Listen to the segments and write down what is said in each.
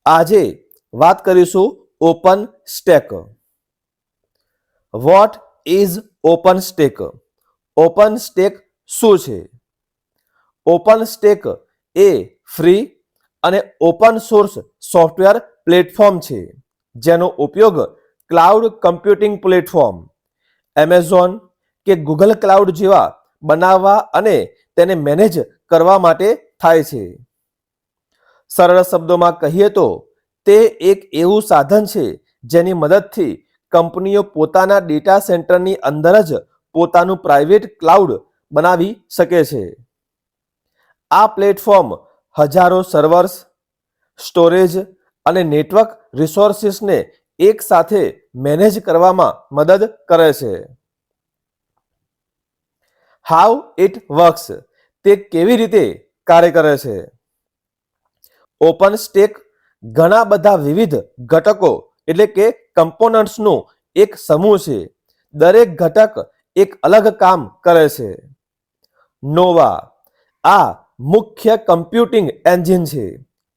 આજે વાત કરીશું open stack. What is open stack? Open stack શું છે? ઓપન સ્ટેક એ ફ્રી અને ઓપન સોર્સ સોફ્ટવેર પ્લેટફોર્મ છે જેનો ઉપયોગ ક્લાઉડ કમ્પ્યુટિંગ પ્લેટફોર્મ એમેઝોન કે ગૂગલ ક્લાઉડ જેવા બનાવવા અને તેને મેનેજ કરવા માટે થાય છે. સરળ શબ્દોમાં કહીએ તો તે એક એવું સાધન છે જેની મદદથી કંપનીઓ પોતાના ડેટા સેન્ટરની અંદર જ પોતાનું પ્રાઇવેટ ક્લાઉડ બનાવી શકે છે. આ પ્લેટફોર્મ હજારો સર્વર્સ, સ્ટોરેજ અને નેટવર્ક રિસોર્સિસને એક સાથે મેનેજ કરવામાં મદદ કરે છે. હાઉ ઇટ વર્ક્સ, તે કેવી રીતે કાર્ય કરે છે? ઓપન સ્ટેક ઘણા બધા વિવિધ ઘટકો એટલે કે કમ્પોનન્ટ્સનું એક સમૂહ છે. દરેક ઘટક એક અલગ કામ કરે છે. નોવા આ મુખ્ય કમ્પ્યુટિંગ એન્જિન છે.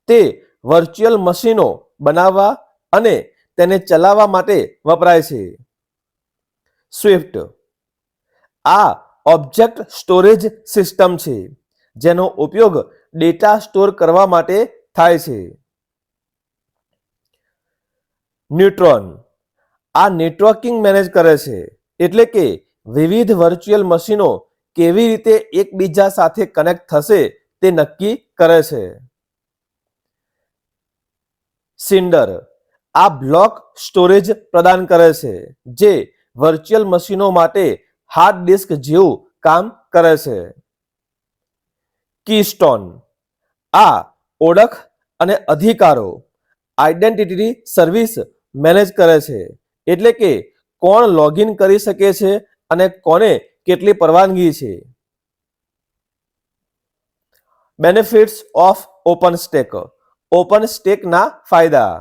તે વર્ચ્યુઅલ મશીનો બનાવવા અને તેને ચલાવવા માટે વપરાય છે. સ્વિફ્ટ આ ઓબ્જેક્ટ સ્ટોરેજ સિસ્ટમ છે જેનો ઉપયોગ ડેટા સ્ટોર કરવા માટે થાય છે. ન્યુટ્રોન આ નેટવર્કિંગ મેનેજ કરે છે, એટલે કે વિવિધ વર્ચ્યુઅલ મશીનો કેવી રીતે એકબીજા સાથે કનેક્ટ થશે તે નક્કી કરે છે. સિન્ડર આ બ્લોક સ્ટોરેજ પ્રદાન કરે છે જે વર્ચ્યુઅલ મશીનો માટે હાર્ડ ડિસ્ક જેવું કામ કરે છે. કીસ્ટોન આ ઓળખ અને અધિકારો આઇડેન્ટિટી સર્વિસ મેનેજ કરે છે, એટલે કે કોણ લોગિન કરી શકે છે અને કોને કેટલી પરવાનગી છે. Benefits of open stack. Open સ્ટેકના ફાયદા.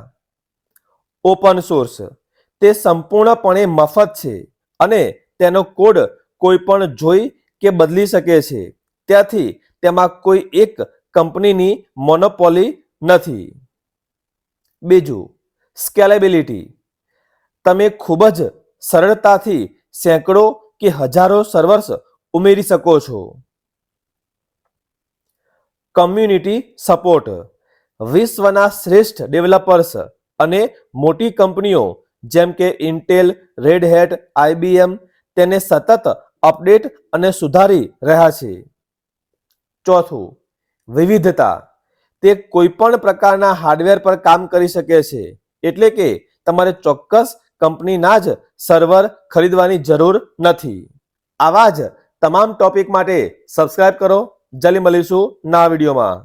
ઓપન સોર્સ તે સંપૂર્ણપણે મફત છે અને તેનો કોડ કોઈ પણ જોઈ કે બદલી શકે છે. ત્યાંથી તેમાં કોઈ એક કંપનીની મોનોપોલી નથી. બીજું, સ્કેલેબિલિટી. તમે ખૂબ જ સરળતાથી સેંકડો કે હજારો સર્વર્સ ઉમેરી શકો છો. Community support. વિશ્વના શ્રેષ્ઠ ડેવલપર્સ અને મોટી કંપનીઓ જેમ કે ઇન્ટેલ, રેડ હેટ, IBM તેને સતત અપડેટ અને સુધારી રહ્યા છે. ચોથું, વિવિધતા. તે કોઈ પણ પ્રકારના હાર્ડવેર પર કામ કરી શકે છે, એટલે કે તમારે ચોક્કસ કંપનીના જ સર્વર ખરીદવાની જરૂર નથી. આવા જ તમામ ટોપિક માટે સબસ્ક્રાઇબ કરો. જલ્દી મળીશું નવા વિડીયોમાં.